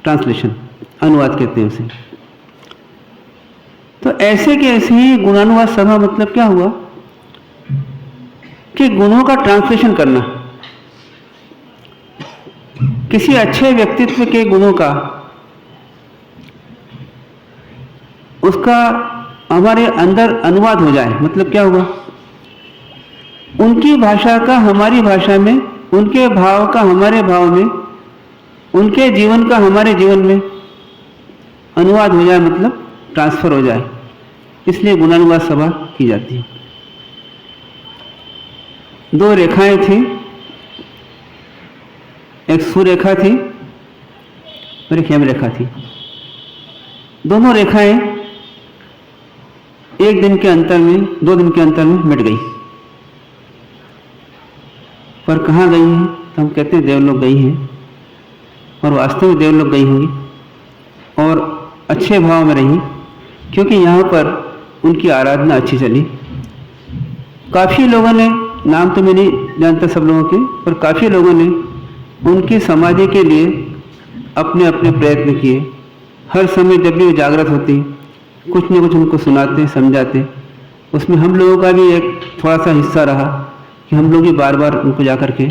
Translation, अनुवाद कहते हैं उसे। तो ऐसे के ऐसे ही गुणानुवाद सभा मतलब क्या हुआ कि गुणों का ट्रांसलेशन करना, किसी अच्छे व्यक्तित्व के गुणों का, उसका हमारे अंदर अनुवाद हो जाए। मतलब क्या हुआ, उनकी भाषा का हमारी भाषा में, उनके भाव का हमारे भाव में, उनके जीवन का हमारे जीवन में अनुवाद हो जाए, मतलब ट्रांसफर हो जाए। इसलिए गुणानुवाद सभा की जाती है। दो रेखाएं थी, एक सुरेखा थी और एक हेमरेखा थी। दोनों रेखाएं एक दिन के अंतर में, 2 दिन के अंतर में मिट गई। पर कहाँ गई हैं? तो हम कहते हैं देवलोक गई हैं, और वास्तव में देवलोक गई होंगी और अच्छे भाव में रही, क्योंकि यहाँ पर उनकी आराधना अच्छी चली। काफ़ी लोगों ने, नाम तो मैं नहीं जानता सब लोगों के, पर काफ़ी लोगों ने उनकी समाधि के लिए अपने अपने प्रयत्न किए। हर समय जब भी वो जागृत होती, कुछ न कुछ उनको सुनाते, समझाते। उसमें हम लोगों का भी एक थोड़ा सा हिस्सा रहा कि हम लोग भी बार बार उनको जा कर के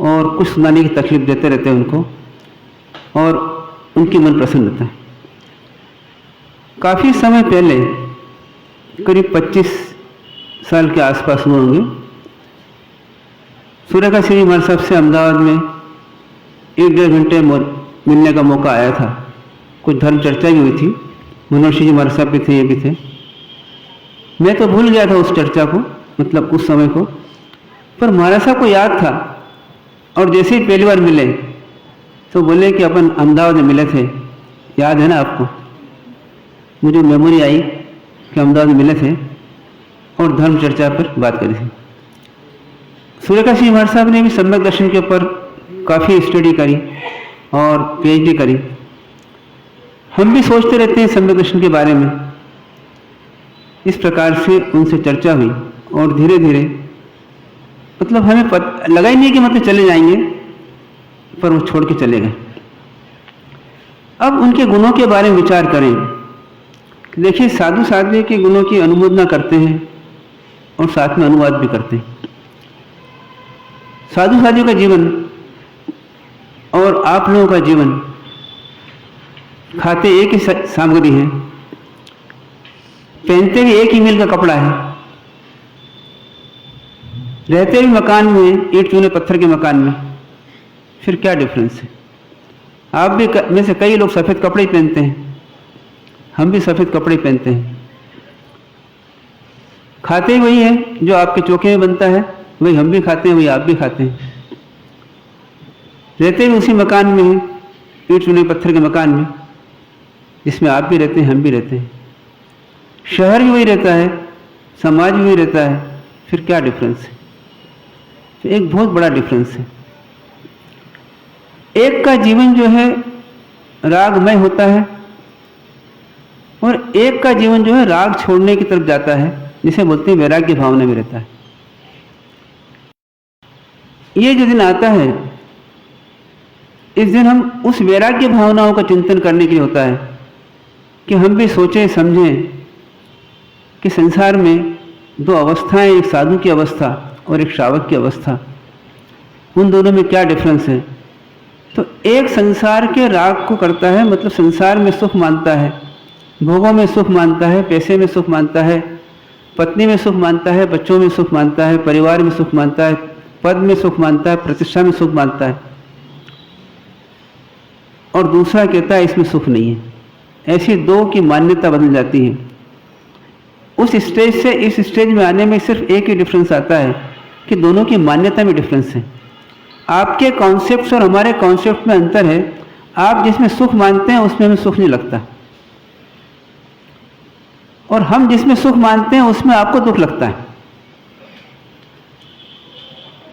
और कुछ सुनाने की तकलीफ देते रहते हैं उनको, और उनकी मन प्रसन्न रहता है। काफ़ी समय पहले, करीब 25 साल के आसपास हुए होंगे, सुरेखा श्री महाराज साहब से अहमदाबाद में 1-1.5 घंटे मिलने का मौका आया था। कुछ धर्म चर्चा भी हुई थी, मनोहर जी महाराज साहब भी थे, ये भी थे। मैं तो भूल गया था उस चर्चा को, मतलब उस समय को, पर महाराज साहब को याद था। और जैसे ही पहली बार मिले तो बोले कि अपन अहमदाबाद में मिले थे, याद है ना आपको? मुझे मेमोरी आई कि अहमदाबाद में मिले थे और धर्म चर्चा पर बात करी थी। सुरेखा श्री महाराज साहब ने भी सम्यक दर्शन के ऊपर काफ़ी स्टडी करी और पीएचडी करी। हम भी सोचते रहते हैं सम्यक दर्शन के बारे में। इस प्रकार से उनसे चर्चा हुई और धीरे धीरे, मतलब हमें लगा ही नहीं कि मतलब चले जाएंगे, पर वो छोड़ के चले गए। अब उनके गुणों के बारे में विचार करें। देखिए, साधु साध्वी के गुणों की अनुमोदना करते हैं और साथ में अनुवाद भी करते हैं। साधु साध्वी का जीवन और आप लोगों का जीवन, खाते एक ही सामग्री है, पहनते भी एक ही मील का कपड़ा है, रहते भी मकान में, ईंट चूने पत्थर के मकान में, फिर क्या डिफरेंस है? आप भी में से कई लोग सफ़ेद कपड़े ही पहनते हैं, हम भी सफ़ेद कपड़े पहनते हैं। खाते वही है जो आपके चौके में बनता है, वही हम भी खाते हैं, वही आप भी खाते हैं। रहते भी उसी मकान में हैं, ईंट चूने पत्थर के मकान में, जिसमें आप भी रहते हैं, हम भी रहते हैं। शहर भी वही रहता है, समाज भी वही रहता है, फिर क्या डिफरेंस है? तो एक बहुत बड़ा डिफरेंस है। एक का जीवन जो है रागमय होता है और एक का जीवन जो है राग छोड़ने की तरफ जाता है, जिसे बोलते हैं वैराग्य भावना में रहता है। ये जो दिन आता है, इस दिन हम उस वैराग्य भावनाओं का चिंतन करने के लिए होता है कि हम भी सोचें समझें कि संसार में 2 अवस्थाएं, एक साधु की अवस्था और एक श्रावक की अवस्था, उन दोनों में क्या डिफरेंस है। तो एक संसार के राग को करता है, मतलब संसार में सुख मानता है, भोगों में सुख मानता है, पैसे में सुख मानता है, पत्नी में सुख मानता है, बच्चों में सुख मानता है, परिवार में सुख मानता है, पद में सुख मानता है, प्रतिष्ठा में सुख मानता है। और दूसरा कहता है इसमें सुख नहीं है। ऐसी 2 की मान्यता बदल जाती है। उस स्टेज से इस स्टेज में आने में सिर्फ एक ही डिफरेंस आता है कि दोनों की मान्यता में डिफरेंस है। आपके कॉन्सेप्ट्स और हमारे कॉन्सेप्ट में अंतर है। आप जिसमें सुख मानते हैं उसमें हमें सुख नहीं लगता, और हम जिसमें सुख मानते हैं उसमें आपको दुख लगता है।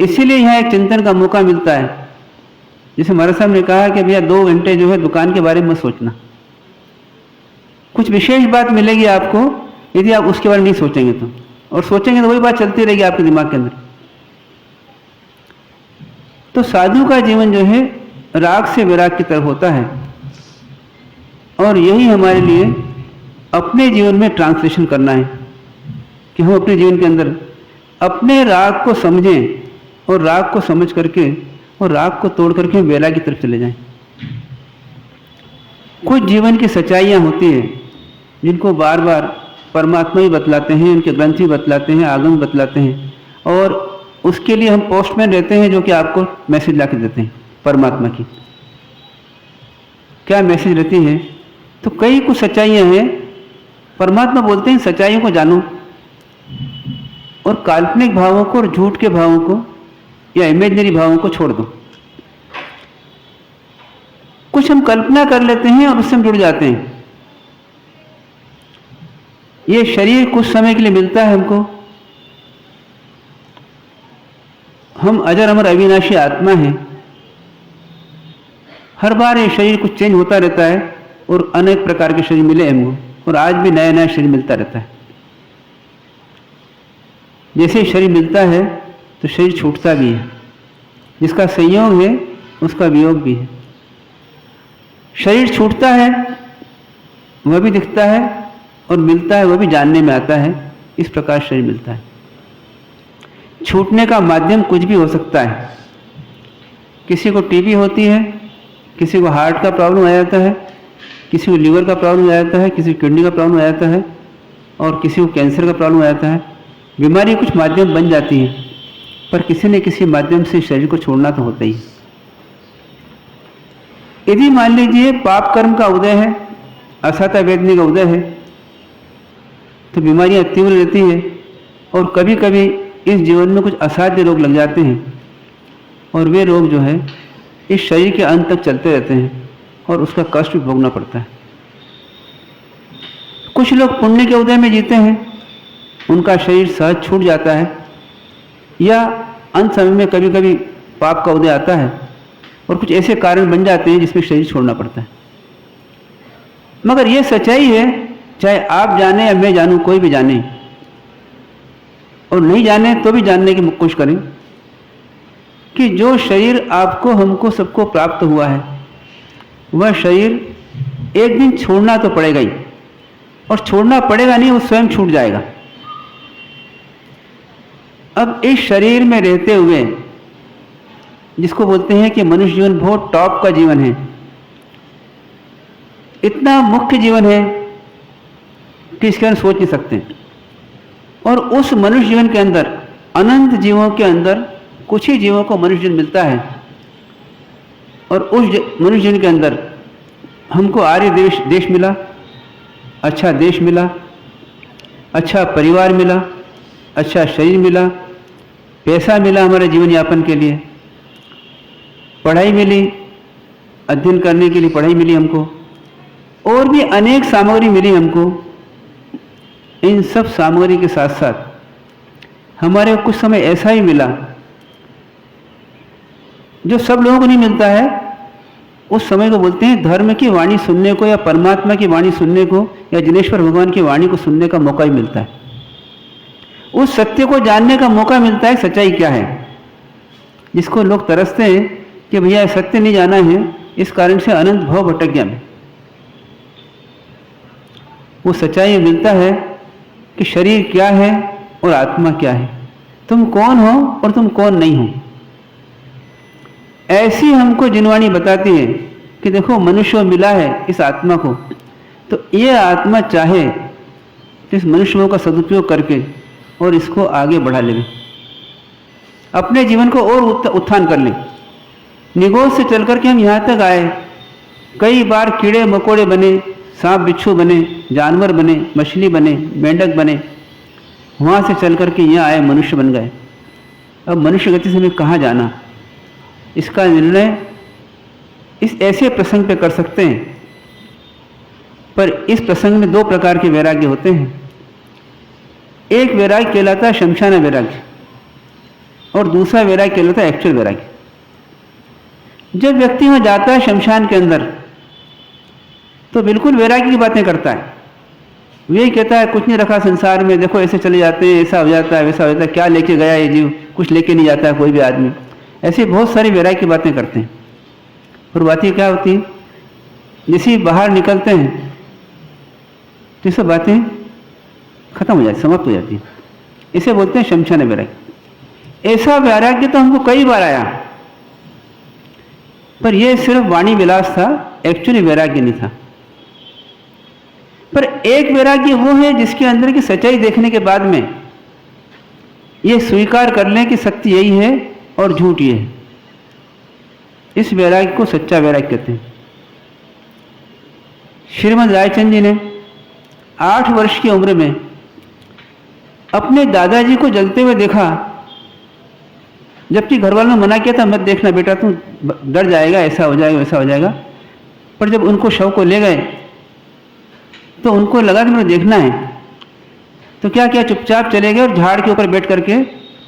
इसीलिए यहाँ एक चिंतन का मौका मिलता है। जैसे महाराज साहब ने कहा कि भैया 2 घंटे जो है दुकान के बारे में सोचना, कुछ विशेष बात मिलेगी आपको यदि आप उसके बारे में नहीं सोचेंगे तो, और सोचेंगे तो वही बात चलती रहेगी आपके दिमाग के अंदर। तो साधु का जीवन जो है राग से विराग की तरफ होता है। और यही हमारे लिए अपने जीवन में ट्रांसलेशन करना है कि हम अपने जीवन के अंदर अपने राग को समझें और राग को समझ करके और राग को तोड़ करके हम वैराग्य की तरफ चले जाएं। कुछ जीवन की सच्चाइयाँ होती हैं जिनको बार बार परमात्मा ही बतलाते हैं, उनके ग्रंथ ही बतलाते हैं, आगम बतलाते हैं, और उसके लिए हम पोस्टमैन रहते हैं जो कि आपको मैसेज ला के देते हैं परमात्मा की। क्या मैसेज रहती है? तो कई कुछ सच्चाइयाँ हैं, परमात्मा बोलते हैं सच्चाइयों को जानो और काल्पनिक भावों को और झूठ के भावों को या इमेजिनरी भावों को छोड़ दो। कुछ हम कल्पना कर लेते हैं और उससे हम जुड़ जाते हैं। ये शरीर कुछ समय के लिए मिलता है हमको, हम अजर अमर अविनाशी आत्मा हैं। हर बार ये शरीर कुछ चेंज होता रहता है और अनेक प्रकार के शरीर मिले हमको, और आज भी नया नया शरीर मिलता रहता है। जैसे शरीर मिलता है तो शरीर छूटता भी है, जिसका संयोग है उसका वियोग भी है। शरीर छूटता है वह भी दिखता है और मिलता है वह भी जानने में आता है। इस प्रकार शरीर मिलता है। छूटने का माध्यम कुछ भी हो सकता है। किसी को टीबी होती है, किसी को हार्ट का प्रॉब्लम आ जाता है, किसी को लीवर का प्रॉब्लम आ जाता है, किसी को किडनी का प्रॉब्लम आ जाता है, और किसी को कैंसर का प्रॉब्लम आ जाता है। बीमारी कुछ माध्यम बन जाती है, पर किसी न किसी माध्यम से शरीर को छोड़ना तो होता ही। यदि मान लीजिए पाप कर्म का उदय है, असाता वेदनी का उदय है, तो बीमारियां तीव्र रहती है, और कभी कभी इस जीवन में कुछ असाध्य रोग लग जाते हैं, और वे रोग जो है इस शरीर के अंत तक चलते रहते हैं और उसका कष्ट भी भोगना पड़ता है। कुछ लोग पुण्य के उदय में जीते हैं, उनका शरीर सहज छूट जाता है, या अंत समय में कभी कभी पाप का उदय आता है और कुछ ऐसे कारण बन जाते हैं जिसमें शरीर छोड़ना पड़ता है। मगर यह सच्चाई है, चाहे आप जाने या मैं जानूं, कोई भी जाने, और नहीं जाने तो भी जानने की कोशिश करें कि जो शरीर आपको, हमको, सबको प्राप्त हुआ है, वह शरीर एक दिन छोड़ना तो पड़ेगा ही, और छोड़ना पड़ेगा नहीं, वो स्वयं छूट जाएगा। अब इस शरीर में रहते हुए, जिसको बोलते हैं कि मनुष्य जीवन बहुत टॉप का जीवन है, इतना मुख्य जीवन है कि इसके अंदर सोच नहीं सकते। और उस मनुष्य जीवन के अंदर, अनंत जीवों के अंदर कुछ ही जीवों को मनुष्य जीवन मिलता है, और उस मनुष्य जीवन के अंदर हमको आर्य देश मिला, अच्छा देश मिला, अच्छा परिवार मिला, अच्छा शरीर मिला, पैसा मिला हमारे जीवन यापन के लिए, पढ़ाई मिली, अध्ययन करने के लिए पढ़ाई मिली हमको, और भी अनेक सामग्री मिली हमको। इन सब सामग्री के साथ साथ हमारे कुछ समय ऐसा ही मिला जो सब लोगों को नहीं मिलता है। उस समय को बोलते हैं धर्म की वाणी सुनने को, या परमात्मा की वाणी सुनने को, या जिनेश्वर भगवान की वाणी को सुनने का मौका ही मिलता है। उस सत्य को जानने का मौका मिलता है, सच्चाई क्या है, जिसको लोग तरसते हैं कि भैया सत्य नहीं जाना है, इस कारण से अनंत भाव भटक गया मैं। वो सच्चाई मिलता है कि शरीर क्या है और आत्मा क्या है, तुम कौन हो और तुम कौन नहीं हो। ऐसी हमको जिनवाणी बताती है कि देखो मनुष्य मिला है इस आत्मा को, तो ये आत्मा चाहे तो इस मनुष्यों का सदुपयोग करके और इसको आगे बढ़ा ले, अपने जीवन को और उत्थान कर ले। निगोद से चल करके हम यहाँ तक आए, कई बार कीड़े मकोड़े बने, सांप बिच्छू बने, जानवर बने, मछली बने, मेंढक बने, वहाँ से चल करके यहाँ आए, मनुष्य बन गए। अब मनुष्य गति से हमें कहाँ जाना, इसका निर्णय इस ऐसे प्रसंग पे कर सकते हैं। पर इस प्रसंग में दो प्रकार के वैराग्य होते हैं। एक वैराग्य कहलाता है शमशाना वैराग्य, और दूसरा वैराग्य कहलाता है एक्चुअल वैराग्य। जब व्यक्ति वहाँ जाता है शमशान के अंदर, तो बिल्कुल वैराग्य की बातें करता है। वही कहता है कुछ नहीं रखा संसार में, देखो ऐसे चले जाते हैं, ऐसा हो जाता है, वैसा हो जाता है, क्या लेके गया ये जीव, कुछ लेके नहीं जाता है कोई भी आदमी। ऐसी बहुत सारी वैराग्य की बातें करते हैं। और बातें क्या होती हैं, जैसे ही बाहर निकलते हैं तो ये सब बातें खत्म हो जाती, समाप्त हो जाती हैं। इसे बोलते हैं शमशान वैराग्य। ऐसा वैराग्य तो हमको कई बार आया, पर यह सिर्फ वाणी विलास था, एक्चुअली वैराग्य नहीं था। पर एक वैराग्य वो है जिसके अंदर की सच्चाई देखने के बाद में ये स्वीकार कर लें कि सत्य यही है और झूठ ये है। इस वैराग्य को सच्चा वैराग्य कहते हैं। श्रीमद् रायचंद जी ने 8 वर्ष की उम्र में अपने दादाजी को जलते हुए देखा, जबकि घर वालों ने मना किया था, मत देखना बेटा, तू डर जाएगा, ऐसा हो जाएगा वैसा हो जाएगा। पर जब उनको शव को ले गए तो उनको लगा कि मुझे देखना है, तो क्या किया, चुपचाप चले गए और झाड़ के ऊपर बैठ करके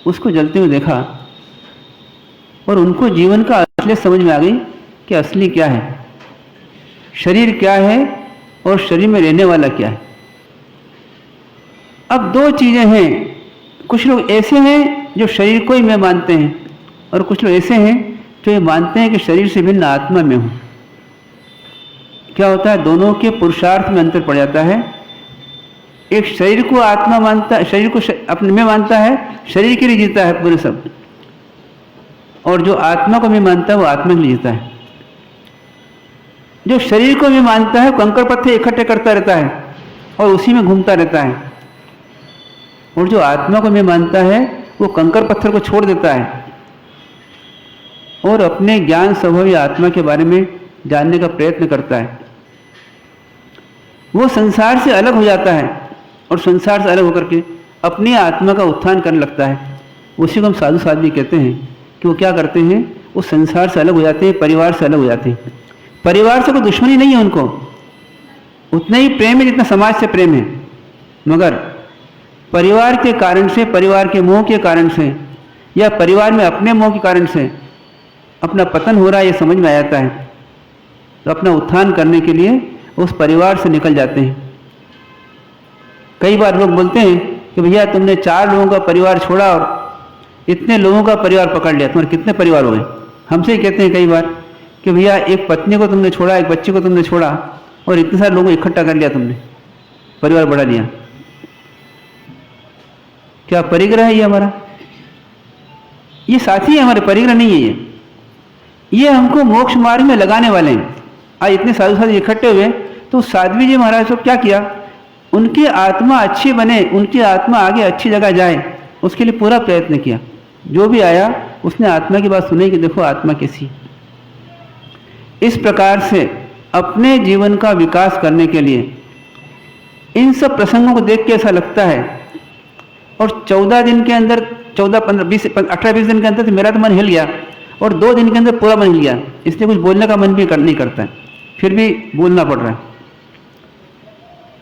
उसको जलते हुए देखा। और उनको जीवन का असलियत समझ में आ गई कि असली क्या है, शरीर क्या है और शरीर में रहने वाला क्या है। अब 2 चीज़ें हैं, कुछ लोग ऐसे हैं जो शरीर को ही मैं मानते हैं, और कुछ लोग ऐसे हैं जो ये मानते हैं कि शरीर से भिन्न आत्मा में हूँ। क्या होता है, दोनों के पुरुषार्थ में अंतर पड़ जाता है। एक शरीर को आत्मा मानता है, शरीर को अपने में मानता है, शरीर के लिए जीता है पूरे सब, और जो आत्मा को भी मानता है वो आत्मा के लिए जीता है। जो शरीर को भी मानता है कंकड़ पत्थर इकट्ठे करता रहता है और उसी में घूमता रहता है, और जो आत्मा को भी मानता है वो कंकड़ पत्थर को छोड़ देता है और अपने ज्ञान स्वभाव या आत्मा के बारे में जानने का प्रयत्न करता है। वो संसार से अलग हो जाता है और संसार से अलग होकर के अपनी आत्मा का उत्थान करने लगता है। उसी को हम साधु साध्वी कहते हैं कि वो क्या करते हैं, वो संसार से अलग हो जाते हैं, परिवार से अलग हो जाते हैं। परिवार से कोई दुश्मनी नहीं है उनको, उतना ही प्रेम है जितना समाज से प्रेम है, मगर परिवार के कारण से, परिवार के मोह के कारण से या परिवार में अपने मोह के कारण से अपना पतन हो रहा है ये समझ में आ जाता है, तो अपना उत्थान करने के लिए उस परिवार से निकल जाते हैं। कई बार लोग बोलते हैं कि भैया तुमने 4 लोगों का परिवार छोड़ा और इतने लोगों का परिवार पकड़ लिया, तुम्हारे कितने परिवार हो गए। हमसे ही कहते हैं कई बार कि भैया एक पत्नी को तुमने छोड़ा, एक बच्चे को तुमने छोड़ा और इतने सारे लोगों को इकट्ठा कर लिया, तुमने परिवार बढ़ा लिया। क्या परिग्रह है ये हमारा? ये साथी है हमारे, परिग्रह नहीं है ये हमको मोक्ष मार्ग में लगाने वाले हैं। आज इतने साधु साधु इकट्ठे हुए तो साध्वी जी महाराज को क्या किया, उनकी आत्मा अच्छी बने, उनकी आत्मा आगे अच्छी जगह जाए, उसके लिए पूरा प्रयत्न किया। जो भी आया उसने आत्मा की बात सुनी कि देखो आत्मा कैसी। इस प्रकार से अपने जीवन का विकास करने के लिए इन सब प्रसंगों को देख के ऐसा लगता है, और 14 दिन के अंदर, 14, 15, 20, 18, 20 दिन के अंदर तो मेरा तो मन हिल गया, और 2 दिन के अंदर पूरा मन हिल गया। इसलिए कुछ बोलने का मन भी नहीं करता है, फिर भी बोलना पड़ रहा है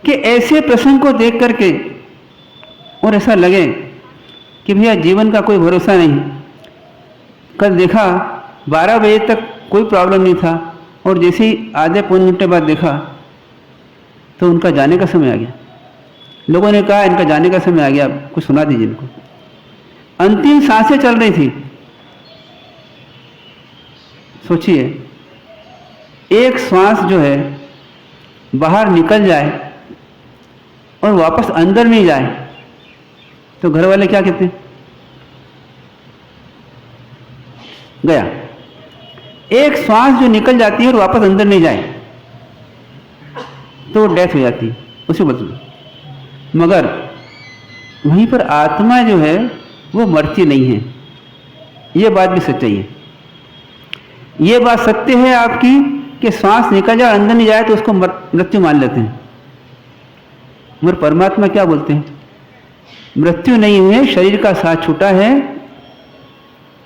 कि ऐसे प्रसंग को देख करके और ऐसा लगे कि भैया जीवन का कोई भरोसा नहीं। कल देखा 12 बजे तक कोई प्रॉब्लम नहीं था, और जैसे ही आधे पौने घंटे बाद देखा तो उनका जाने का समय आ गया। लोगों ने कहा इनका जाने का समय आ गया, कुछ सुना दीजिए इनको। अंतिम सांसें चल रही थी। सोचिए, एक श्वास जो है बाहर निकल जाए और वापस अंदर नहीं जाए तो घर वाले क्या कहते हैं, गया। एक श्वास जो निकल जाती है और वापस अंदर नहीं जाए तो डेथ हो जाती है, उसी मतलब। मगर वहीं पर आत्मा जो है वो मरती नहीं है। ये बात भी सच्चाई है। ये बात सत्य है आपकी कि श्वास निकल जाए अंदर नहीं जाए तो उसको मृत्यु मान लेते हैं, मगर परमात्मा क्या बोलते हैं, मृत्यु नहीं हुई है, शरीर का साथ छूटा है,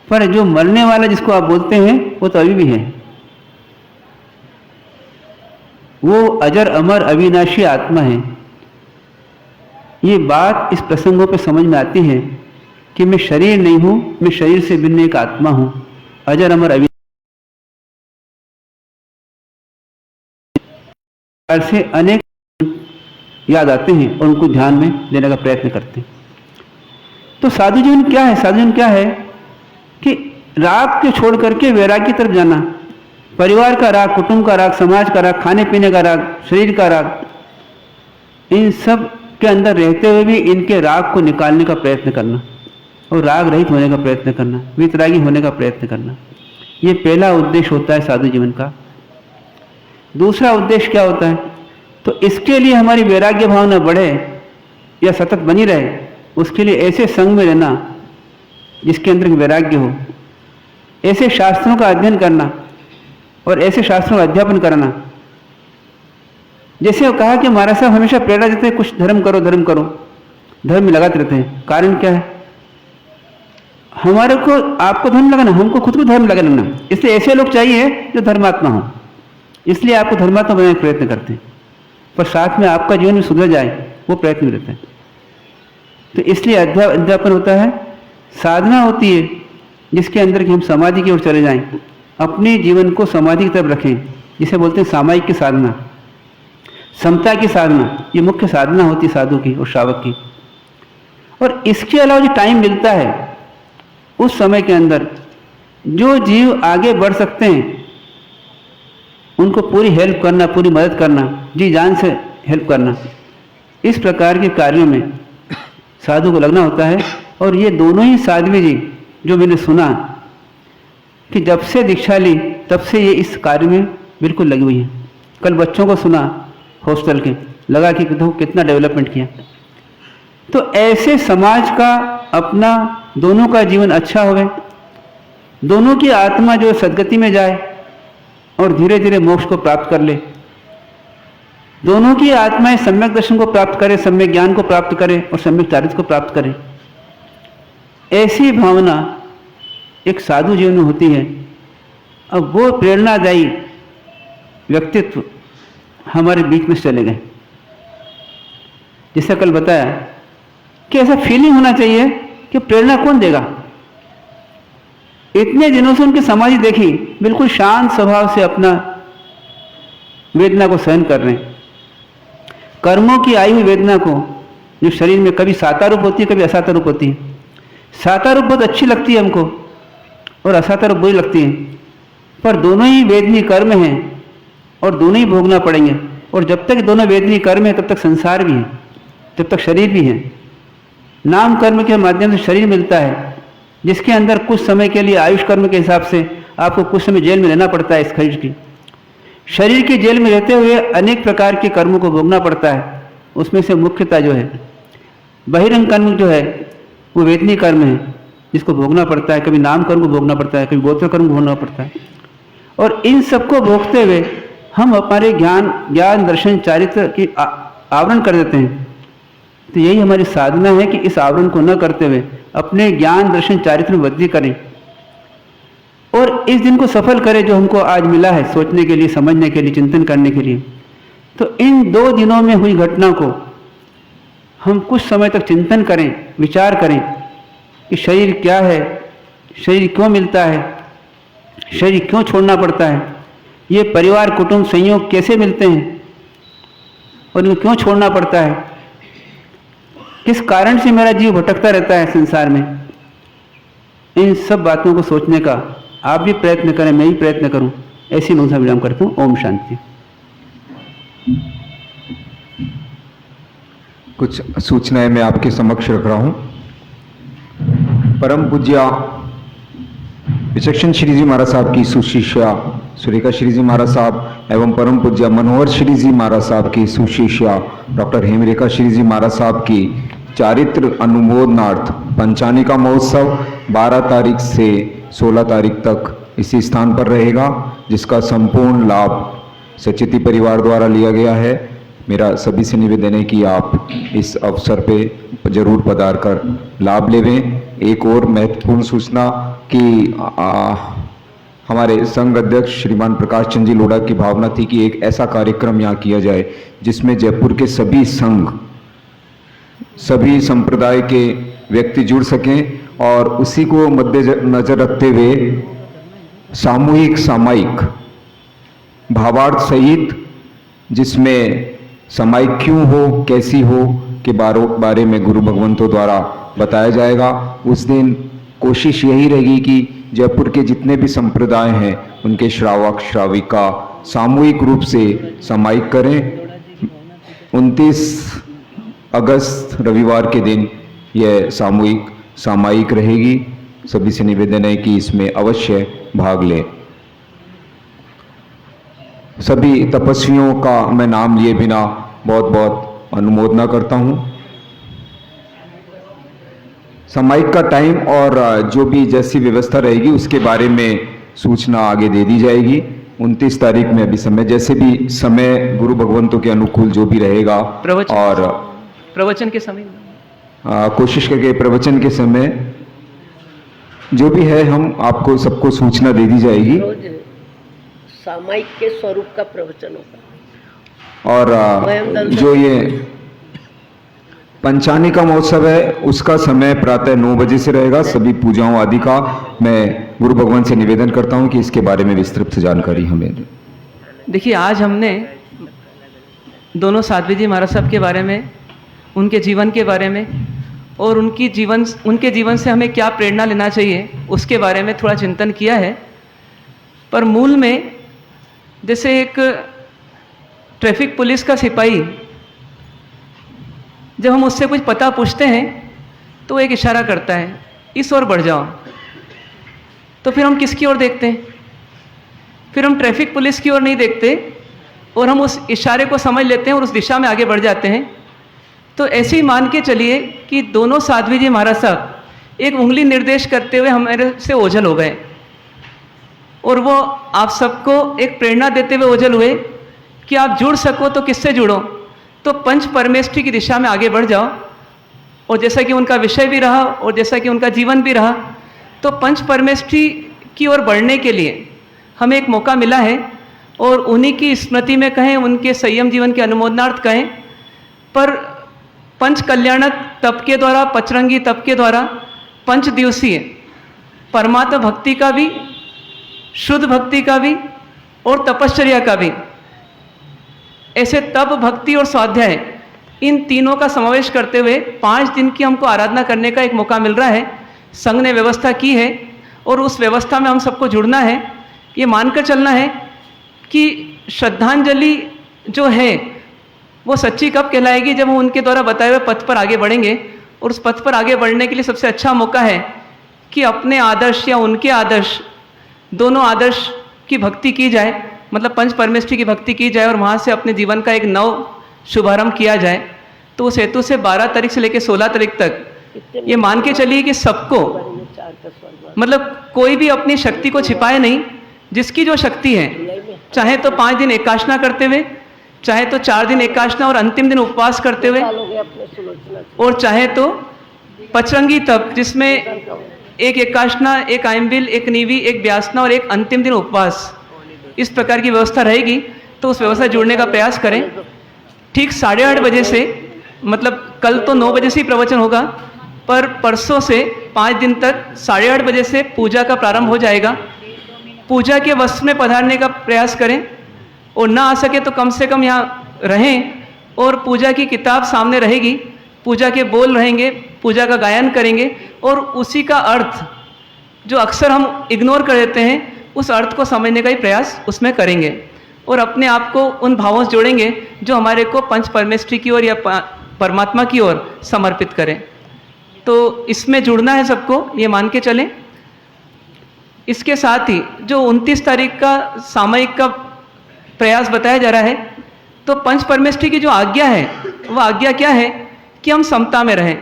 पर जो मरने वाला जिसको आप बोलते हैं वो तो अभी भी है। वो अजर अमर अविनाशी आत्मा है। ये बात इस प्रसंगों पे समझ में आती है कि मैं शरीर नहीं हूं, मैं शरीर से भिन्न एक आत्मा हूं, अजर अमर अविनाशी से अनेक याद आते हैं और उनको ध्यान में देने का प्रयत्न करते हैं। तो साधु जीवन क्या है? साधु जीवन क्या है कि राग के छोड़ करके वैराग्य की तरफ जाना, परिवार का राग, कुटुंब का राग, समाज का राग, खाने पीने का राग, शरीर का राग, इन सब के अंदर रहते हुए भी इनके राग को निकालने का प्रयत्न करना और राग रहित होने का प्रयत्न करना, वितरागी होने का प्रयत्न करना, ये पहला उद्देश्य होता है साधु जीवन का। दूसरा उद्देश्य क्या होता है? तो इसके लिए हमारी वैराग्य भावना बढ़े या सतत बनी रहे, उसके लिए ऐसे संग में रहना जिसके अंदर वैराग्य हो, ऐसे शास्त्रों का अध्ययन करना और ऐसे शास्त्रों का अध्यापन करना। जैसे वो कहा कि महाराज साहब हमेशा प्रेरणा देते हैं, कुछ धर्म करो धर्म करो, धर्म में लगाते रहते हैं। कारण क्या है? हमारे को आपको धर्म लगाना, हमको खुद को धर्म लगाना, इसलिए ऐसे लोग चाहिए जो धर्मात्मा हो, इसलिए आपको धर्मात्मा बनाने का प्रयत्न करते हैं, पर साथ में आपका जीवन भी सुधर जाए वो प्रयत्न में रहता है। तो इसलिए अध्यापन होता है, साधना होती है जिसके अंदर कि हम समाधि की ओर चले जाएं, अपने जीवन को समाधि की तरफ रखें, जिसे बोलते हैं सामायिक की साधना, समता की साधना। ये मुख्य साधना होती है साधु की और श्रावक की। और इसके अलावा जो टाइम मिलता है उस समय के अंदर जो जीव आगे बढ़ सकते हैं उनको पूरी हेल्प करना, पूरी मदद करना, जी जान से हेल्प करना, इस प्रकार के कार्यों में साधु को लगना होता है। और ये दोनों ही साध्वी जी जो मैंने सुना कि जब से दीक्षा ली तब से ये इस कार्य में बिल्कुल लगी हुई है। कल बच्चों को सुना हॉस्टल के, लगा कि देखो कितना डेवलपमेंट किया। तो ऐसे समाज का, अपना, दोनों का जीवन अच्छा होवे, दोनों की आत्मा जो सदगति में जाए और धीरे धीरे मोक्ष को प्राप्त कर ले, दोनों की आत्माएं सम्यक दर्शन को प्राप्त करे, सम्यक ज्ञान को प्राप्त करे और सम्यक चारित्र को प्राप्त करे, ऐसी भावना एक साधु जीवन में होती है। अब वो प्रेरणादायी व्यक्तित्व हमारे बीच में चले गए। जैसा कल बताया कि ऐसा फीलिंग होना चाहिए कि प्रेरणा कौन देगा। इतने दिनों से उनकी समाधि देखी, बिल्कुल शांत स्वभाव से अपना वेदना को सहन कर रहे हैं। कर्मों की आई हुई वेदना को, जो शरीर में कभी साता रूप होती है कभी असाता रूप होती है। साता रूप बहुत अच्छी लगती है हमको और असाता रूप बुरी लगती है, पर दोनों ही वेदनीय कर्म हैं और दोनों ही भोगना पड़ेंगे। और जब तक दोनों वेदनीय कर्म है तब तक संसार भी है, तब तक शरीर भी है। नाम कर्म के माध्यम से शरीर मिलता है, जिसके अंदर कुछ समय के लिए आयुष कर्म के हिसाब से आपको कुछ समय जेल में रहना पड़ता है। इस शरीर की जेल में रहते हुए अनेक प्रकार के कर्मों को भोगना पड़ता है। उसमें से मुख्यतः जो है बहिरंग कर्म जो है वो वेदनीय कर्म है, जिसको भोगना पड़ता है। कभी नाम कर्म को भोगना पड़ता है, कभी गोत्र कर्म को भोगना पड़ता है। और इन सबको भोगते हुए हम हमारे ज्ञान दर्शन चारित्र की आवरण कर देते हैं। तो यही हमारी साधना है कि इस आवरण को न करते हुए अपने ज्ञान दर्शन चारित्र में वृद्धि करें और इस दिन को सफल करें जो हमको आज मिला है, सोचने के लिए, समझने के लिए, चिंतन करने के लिए। तो इन 2 दिनों में हुई घटना को हम कुछ समय तक चिंतन करें, विचार करें कि शरीर क्या है, शरीर क्यों मिलता है, शरीर क्यों छोड़ना पड़ता है, ये परिवार, कुटुंब, संयोग कैसे मिलते हैं और इनको क्यों छोड़ना पड़ता है, किस कारण से मेरा जीव भटकता रहता है संसार में। इन सब बातों को सोचने का आप भी प्रयत्न करें, मैं भी प्रयत्न करूं। ऐसी मनसा विराम करता हूं। ओम शांति। कुछ सूचनाएं मैं आपके समक्ष रख रहा हूं। परम पूज्य विचक्षण श्री जी महाराज साहब की सुशिष्या सुरेखा श्री जी महाराज साहब एवं परम पूज्य मनोहर श्री जी महाराज साहब की सुशिष्या डॉक्टर हेमरेखा श्री जी महाराज साहब की चारित्र अनुमोदनार्थ पंचानिका महोत्सव 12 तारीख से 16 तारीख तक इसी स्थान पर रहेगा, जिसका संपूर्ण लाभ सचेती परिवार द्वारा लिया गया है। मेरा सभी से निवेदन है कि आप इस अवसर पे जरूर पधार कर लाभ लेवें। एक और महत्वपूर्ण सूचना कि हमारे संघ अध्यक्ष श्रीमान प्रकाश चंद जी लोढ़ा की भावना थी कि एक ऐसा कार्यक्रम यहाँ किया जाए जिसमें जयपुर के सभी संघ, सभी संप्रदाय के व्यक्ति जुड़ सकें और उसी को मद्देनजर रखते हुए सामूहिक सामायिक भावार्थ सहित, जिसमें सामायिक क्यों हो, कैसी हो के बारे में गुरु भगवंतों द्वारा बताया जाएगा। उस दिन कोशिश यही रहेगी कि जयपुर के जितने भी संप्रदाय हैं उनके श्रावक श्राविका सामूहिक रूप से समाहिक करें। 29 अगस्त रविवार के दिन यह सामायिक रहेगी। सभी से निवेदन है कि इसमें अवश्य भाग लें। सभी तपस्वियों का मैं नाम लिए बिना बहुत बहुत अनुमोदना करता हूं। सामायिक का टाइम और जो भी जैसी व्यवस्था रहेगी उसके बारे में सूचना आगे दे दी जाएगी। 29 तारीख में अभी समय, जैसे भी समय गुरु भगवंतों के अनुकूल जो भी रहेगा, और प्रवचन के समय कोशिश करके प्रवचन के समय जो भी है हम आपको सबको सूचना दे दी जाएगी। सामायिक के स्वरूप का प्रवचन होगा। और जो ये पंचानी का महोत्सव है उसका समय प्रातः 9 बजे से रहेगा। सभी पूजाओं आदि का मैं गुरु भगवान से निवेदन करता हूं कि इसके बारे में विस्तृत जानकारी हमें। देखिए, आज हमने दोनों साध्वी जी महाराज साहब के बारे में, उनके जीवन के बारे में और उनके जीवन से हमें क्या प्रेरणा लेना चाहिए उसके बारे में थोड़ा चिंतन किया है। पर मूल में जैसे एक ट्रैफिक पुलिस का सिपाही, जब हम उससे कुछ पता पूछते हैं तो वो एक इशारा करता है, इस ओर बढ़ जाओ। तो फिर हम किसकी ओर देखते हैं? फिर हम ट्रैफिक पुलिस की ओर नहीं देखते और हम उस इशारे को समझ लेते हैं और उस दिशा में आगे बढ़ जाते हैं। तो ऐसे ही मान के चलिए कि दोनों साध्वी जी महाराज साहब एक उंगली निर्देश करते हुए हमारे से ओझल हो गए और वो आप सबको एक प्रेरणा देते हुए ओझल हुए कि आप जुड़ सको तो किससे जुड़ो, तो पंच परमेष्ठी की दिशा में आगे बढ़ जाओ। और जैसा कि उनका विषय भी रहा और जैसा कि उनका जीवन भी रहा, तो पंच परमेष्ठी की ओर बढ़ने के लिए हमें एक मौका मिला है और उन्हीं की स्मृति में कहें, उनके संयम जीवन के अनुमोदनार्थ कहें, पर पंच कल्याणक तप के द्वारा, पचरंगी तप के द्वारा 5 दिवसीय परमात्मा भक्ति का भी, शुद्ध भक्ति का भी और तपश्चर्या का भी, ऐसे तप, भक्ति और स्वाध्याय, इन तीनों का समावेश करते हुए 5 दिन की हमको आराधना करने का एक मौका मिल रहा है। संघ ने व्यवस्था की है और उस व्यवस्था में हम सबको जुड़ना है। ये मानकर चलना है कि श्रद्धांजलि जो है वो सच्ची कब कहलाएगी, जब हम उनके द्वारा बताए हुए पथ पर आगे बढ़ेंगे। और उस पथ पर आगे बढ़ने के लिए सबसे अच्छा मौका है कि अपने आदर्श या उनके आदर्श, दोनों आदर्श की भक्ति की जाए, मतलब पंच परमेष्ठी की भक्ति की जाए और वहाँ से अपने जीवन का एक नव शुभारंभ किया जाए। तो उस हेतु से 12 तारीख से लेकर 16 तारीख तक ये मान के चलिए कि सबको, मतलब कोई भी अपनी शक्ति को छिपाए नहीं, जिसकी जो शक्ति है, चाहे तो 5 दिन एकाशना करते हुए, चाहे तो 4 दिन एकाशना और अंतिम दिन उपवास करते हुए, और चाहे तो पचरंगी तप जिसमें एक एकाशना, एक आयम्बिल, एक नीवी, एक व्यासना और एक अंतिम दिन उपवास, इस प्रकार की व्यवस्था रहेगी। तो उस व्यवस्था जुड़ने का प्रयास करें। ठीक 8:30 बजे से, मतलब कल तो 9 बजे से ही प्रवचन होगा, पर परसों से 5 दिन तक 8:30 बजे से पूजा का प्रारंभ हो जाएगा। पूजा के वस्त्र में पधारने का प्रयास करें और ना आ सके तो कम से कम यहाँ रहें और पूजा की किताब सामने रहेगी, पूजा के बोल रहेंगे, पूजा का गायन करेंगे और उसी का अर्थ जो अक्सर हम इग्नोर कर देते हैं, उस अर्थ को समझने का ही प्रयास उसमें करेंगे और अपने आप को उन भावों से जोड़ेंगे जो हमारे को पंच परमेष्ठी की ओर या परमात्मा की ओर समर्पित करें। तो इसमें जुड़ना है सबको, ये मान के चलें। इसके साथ ही जो 29 तारीख का सामयिक का प्रयास बताया जा रहा है, तो पंच परमेष्ठी की जो आज्ञा है वह आज्ञा क्या है कि हम समता में रहें।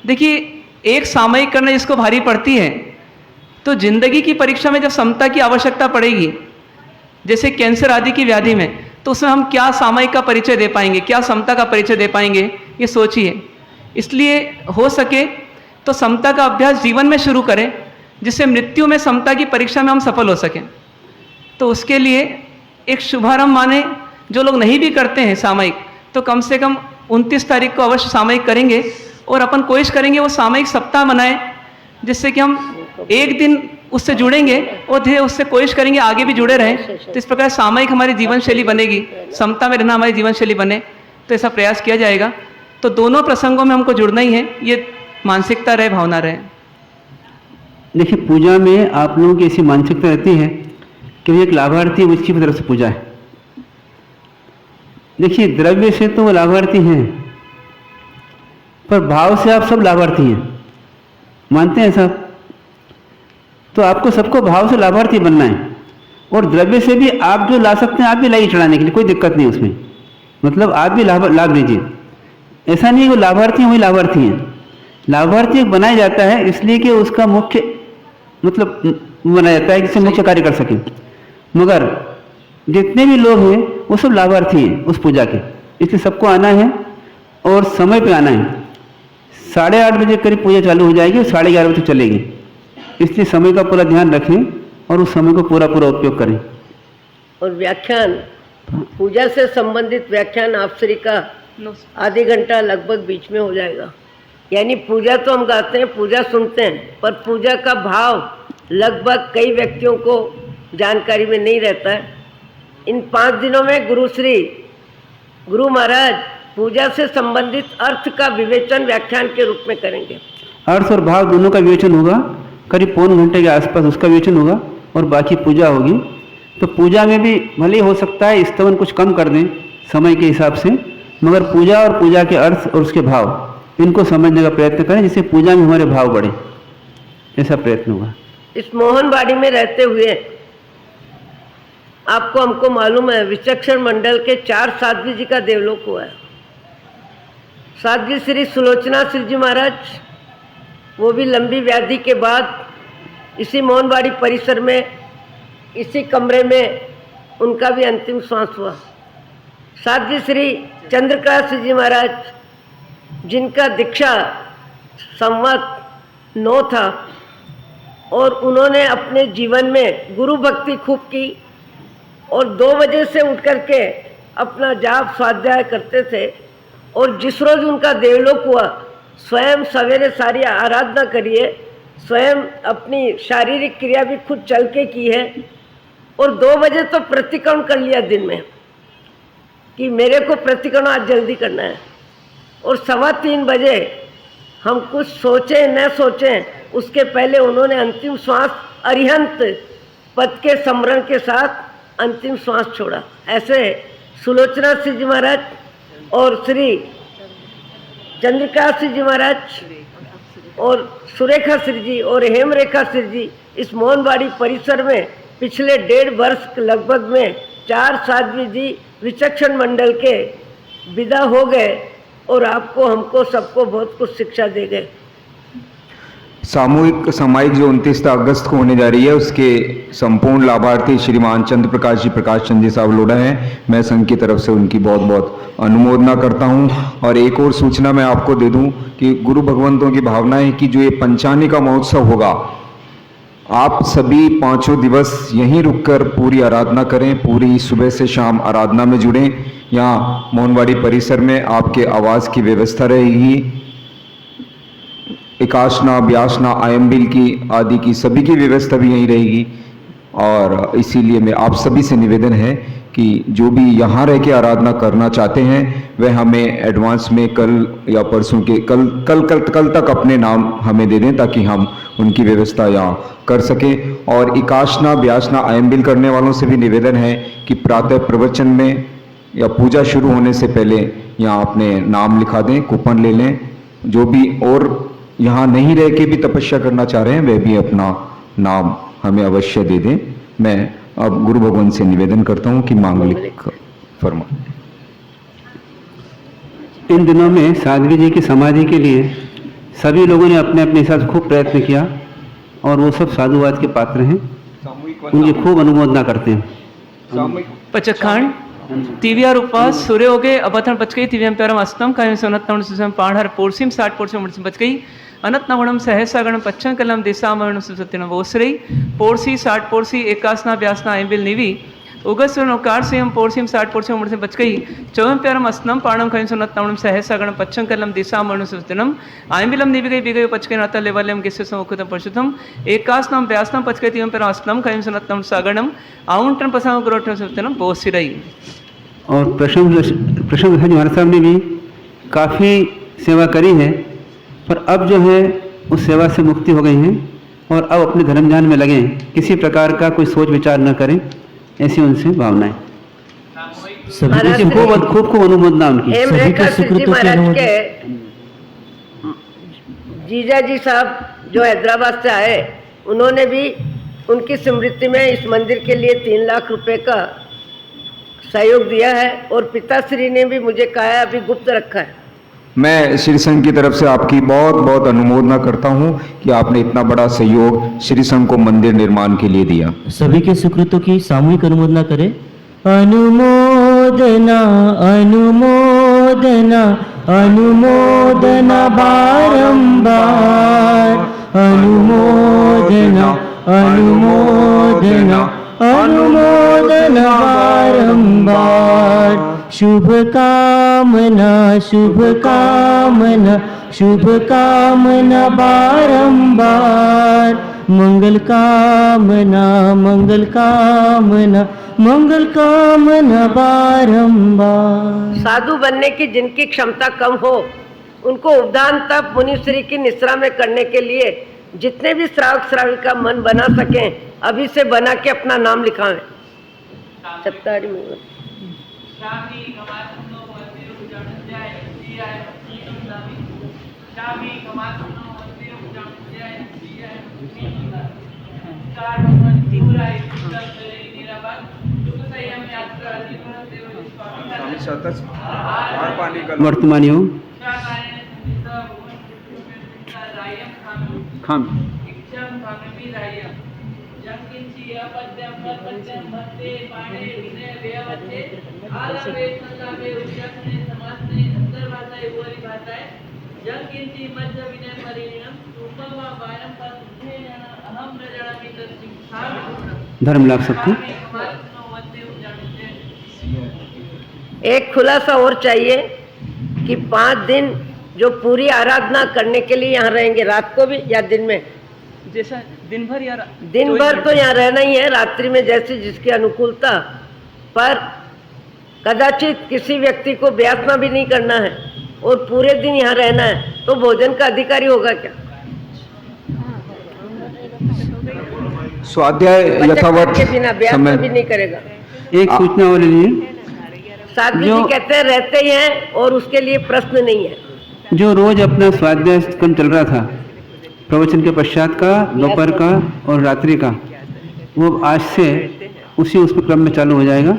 देखिए, एक सामयिक करना जिसको भारी पड़ती है, तो जिंदगी की परीक्षा में जब समता की आवश्यकता पड़ेगी, जैसे कैंसर आदि की व्याधि में, तो उसमें हम क्या सामयिक का परिचय दे पाएंगे, क्या समता का परिचय दे पाएंगे, ये सोचिए। इसलिए हो सके तो समता का अभ्यास जीवन में शुरू करें, जिससे मृत्यु में समता की परीक्षा में हम सफल हो सकें। तो उसके लिए एक शुभारंभ माने, जो लोग नहीं भी करते हैं सामयिक, तो कम से कम 29 तारीख को अवश्य सामयिक करेंगे और अपन कोशिश करेंगे वो सामयिक सप्ताह मनाएं, जिससे कि हम एक दिन उससे जुड़ेंगे और धीरे उससे कोशिश करेंगे आगे भी जुड़े रहें। तो इस प्रकार सामयिक हमारी जीवन शैली बनेगी, समता में रहना हमारी जीवन शैली बने, तो ऐसा प्रयास किया जाएगा। तो दोनों प्रसंगों में हमको जुड़ना ही है, ये मानसिकता रहे, भावना रहे। देखिए, पूजा में आप लोगों की ऐसी मानसिकता रहती है कि एक लाभार्थी मुझकी तरफ से पूजा है। देखिए, द्रव्य से तो वो लाभार्थी हैं, पर भाव से आप सब लाभार्थी हैं, मानते हैं साहब? तो आपको सबको भाव से लाभार्थी बनना है, और द्रव्य से भी आप जो ला सकते हैं आप भी लाइए चढ़ाने के लिए, कोई दिक्कत नहीं उसमें। मतलब आप भी लाभ लीजिए। ऐसा नहीं है कि लाभार्थी हैं वही लाभार्थी हैं। लाभार्थी बनाया जाता है इसलिए कि उसका मुख्य मतलब बनाया जाता है जिससे मुख्य कार्य कर सकें, मगर जितने भी लोग हैं वो सब लाभार्थी हैं उस पूजा के। इसलिए सबको आना है और समय पे आना है। 8:30 बजे करीब पूजा चालू हो जाएगी और 11:30 बजे चलेगी। इसलिए समय का पूरा ध्यान रखें और उस समय को पूरा उपयोग करें। और व्याख्यान, पूजा से संबंधित व्याख्यान आप श्री का आधे घंटा लगभग बीच में हो जाएगा। यानी पूजा तो हम गाते हैं, पूजा सुनते हैं, पर पूजा का भाव लगभग कई व्यक्तियों को जानकारी में नहीं रहता है। इन 5 दिनों में गुरु महाराज पूजा से संबंधित अर्थ का विवेचन व्याख्यान के रूप में करेंगे। अर्थ और भाव दोनों का विवेचन होगा, करीब पौन घंटे के आसपास उसका विवेचन होगा, और बाकी पूजा होगी। तो पूजा में भी भले हो सकता है स्तवन कुछ कम कर दें समय के हिसाब से, मगर पूजा और पूजा के अर्थ और उसके भाव इनको समझने का प्रयत्न करें, जिससे पूजा में हमारे भाव बढ़े, ऐसा प्रयत्न होगा। इस मोहनबाड़ी में रहते हुए आपको हमको मालूम है विचक्षण मंडल के 4 साध्वी जी का देवलोक हुआ है। साध्वी श्री सुलोचना श्री जी महाराज, वो भी लंबी व्याधि के बाद इसी मोहनबाड़ी परिसर में, इसी कमरे में उनका भी अंतिम श्वास हुआ। साध्वी श्री चंद्रकला श्री जी महाराज, जिनका दीक्षा संवत 9 था, और उन्होंने अपने जीवन में गुरु भक्ति खूब की और 2 बजे से उठ करके अपना जाप स्वाध्याय करते थे। और जिस रोज उनका देवलोक हुआ, स्वयं सवेरे सारी आराधना करिए, स्वयं अपनी शारीरिक क्रिया भी खुद चल के की है, और 2 बजे तो प्रतिक्रमण कर लिया दिन में कि मेरे को प्रतिक्रमण आज जल्दी करना है। और 3:15 बजे हम कुछ सोचें न सोचें, उसके पहले उन्होंने अंतिम श्वास अरिहंत पद के स्मरण के साथ अंतिम श्वास छोड़ा। ऐसे सुलोचना श्री जी महाराज और श्री चंद्रिका श्री जी महाराज और सुरेखा श्री जी और हेमरेखा श्री जी इस मोहनबाड़ी परिसर में पिछले 1.5 वर्ष लगभग में 4 साध्वी जी विचक्षण मंडल के विदा हो गए, और आपको हमको सबको बहुत कुछ शिक्षा दे गए। सामूहिक सामायिक जो 29 अगस्त को होने जा रही है, उसके संपूर्ण लाभार्थी श्रीमान चंद्र प्रकाश जी साहब लोढ़ा हैं। मैं संघ की तरफ से उनकी बहुत बहुत अनुमोदना करता हूं। और एक और सूचना मैं आपको दे दूं कि गुरु भगवंतों की भावना है कि जो ये पंचानी का महोत्सव होगा, आप सभी 5 दिवस यहीं रुककर पूरी आराधना करें, पूरी सुबह से शाम आराधना में जुड़ें। यहाँ मोहनबाड़ी परिसर में आपके आवास की व्यवस्था रहेगी, एकासना, व्यासना, आयम्बिल की आदि की सभी की व्यवस्था भी यहीं रहेगी। और इसीलिए मैं आप सभी से निवेदन है कि जो भी यहाँ रह के आराधना करना चाहते हैं वह हमें एडवांस में कल या परसों के कल तक अपने नाम हमें दे दें, ताकि हम उनकी व्यवस्था यहाँ कर सकें। और एकासना, व्यासना, आयम्बिल करने वालों से भी निवेदन है कि प्रातः प्रवचन में या पूजा शुरू होने से पहले यहाँ अपने नाम लिखा दें, कूपन ले लें। जो भी और यहाँ नहीं रह के भी तपस्या करना चाह रहे हैं वह भी अपना नाम हमें अवश्य दे दें। मैं अब गुरु भगवान से निवेदन करता हूँ कि मांगलिक फरमा। इन दिनों में साध्वी जी की समाधि के लिए सभी लोगों ने अपने अपने हिसाब से खूब प्रयत्न किया, और वो सब साधुवाद के पात्र हैं, उनकी खूब अनुमोदना करते हैं। पचखांड तिव्या रूपा सूर्य हो गए अबथन बच गई तिव्यम प्यारम अस्तम कायम से अनत्तम सुसम पाढ़र पोरसिम 60 पोरसिम मुड़सिम बच गई अनत नवणम सहसा गणम पच्छन कलम दिशा मरणम सुसत्यन वोसरई पोरसी 60 पोरसी एकासना व्यासना एम्बिल निवी उगस नौकार से हम पोरसिम 60 पोरसिम मुड़सिम बच गई चौम प्यारम अस्तम पाणम कायम से अनत्तम सहसा गणम पच्छन कलम दिशा मरणम सुसत्यनम आयम्बिलम निवी गई बिगय पच गई नता लेवलम गिस्से समुखतम परशुतम एकासनम व्यासनम पच गई तिव्यम प्यारम अस्तम कायम से अनत्तम सागणम आउंटन पसाम गुरोटन सुसत्यनम वोसरई। और प्रशंसा जी महाराज साहब ने भी काफ़ी सेवा करी है, पर अब जो है उस सेवा से मुक्ति हो गई हैं, और अब अपने धर्म ध्यान में लगें, किसी प्रकार का कोई सोच विचार न करें, ऐसी उनसे भावनाएं। सभी महाराज के खूब खूब खूब अनुमोदना उनकी। हेम सभी रेखा के सिद्धि सुकृतों के महाराज अनुमोदन। के जीजा जी साहब जो हैदराबाद से आए, उन्होंने भी उनकी स्मृति में इस मंदिर के लिए 3 लाख रुपए का सहयोग दिया है, और पिताश्री ने भी मुझे कहा है अभी गुप्त रखा है। मैं श्री संघ की तरफ से आपकी बहुत बहुत अनुमोदना करता हूं कि आपने इतना बड़ा सहयोग श्री संघ को मंदिर निर्माण के लिए दिया। सभी के सुकृतों की सामूहिक अनुमोदना करें। अनुमोदना अनुमोदना अनुमोदना बारंबार, अनुमोदना अनुमोदना अनुमोदना बारंबार। शुभ कामना शुभ कामना शुभ कामना बारंबार, मंगल कामना मंगल कामना मंगल कामना बारंबार। साधु बनने की जिनकी क्षमता कम हो, उनको उपदान तप मुनिश्री की निश्रा में करने के लिए जितने भी श्रावक श्राविका मन बना सकें, अभी से बना के अपना नाम लिखाएं। सत्तारी मंगल। वर्तमान योग खाम धर्म लाभ सबको। एक खुलासा और चाहिए कि 5 दिन जो पूरी आराधना करने के लिए यहाँ रहेंगे, रात को भी या दिन में? जैसा दिन भर या दिन भर तो यहाँ रहना ही है, रात्रि में जैसी जिसकी अनुकूलता, पर कदाचित किसी व्यक्ति को व्यासना भी नहीं करना है और पूरे दिन यहाँ रहना है, तो भोजन का अधिकारी होगा क्या? स्वाध्याय बचत यथावत के बिना व्यासना समय भी नहीं करेगा। एक सूचना और लीजिए। साधु जी कहते हैं रहते ही हैं और उसके लिए प्रश्न नहीं है। जो रोज अपना स्वाध्याय क्रम चल रहा था, प्रवचन के पश्चात का, दोपहर का और रात्रि का, वो आज से उसी उसमें क्रम में चालू हो जाएगा।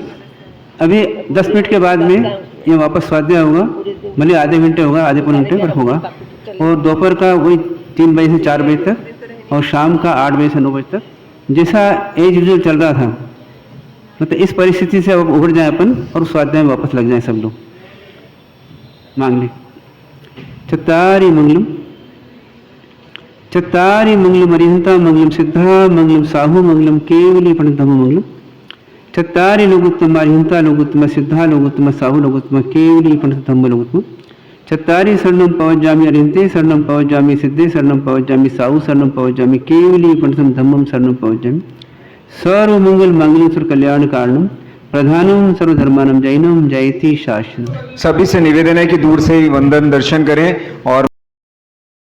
अभी 10 मिनट के बाद में ये वापस स्वाध्याय होगा, भले आधे घंटे होगा, आधे पौने घंटे पर होगा, और दोपहर का वही 3 बजे से 4 बजे तक और शाम का 8 बजे से 9 बजे तक, जैसा एज यूजुअल चल रहा था। मतलब इस परिस्थिति से अब उभर जाए अपन और स्वाध्याय में वापस लग जाए सब लोग। मांग ले। चत्तारि मंगलम चत्तारि मंगलम अरिहंता मंगलम सिद्धा मंगलम साहु मंगलम केवली पंडितम मंगलम। चत्तारि लोकोत्तम अरिहंता लोकोत्तम सिद्धा लोकोत्तम साहु लोकोत्तम केवली पंडितम लोकोत्तम। चत्तारि शरणं पवज्जामि अरिहन्ते शरणं पवज्जामि सिद्धे शरणं पवज्जामि साहु शरणं पवज्जामि केवली पंडितम धम्मम शरणं पवज्जामि। सर्वमंगल मंगलेश्वर कल्याण कारणम प्रधानम सर्वधर्मानम जैनम जयति शास्त्रम। सभी से निवेदन है कि दूर से ही वंदन दर्शन करें और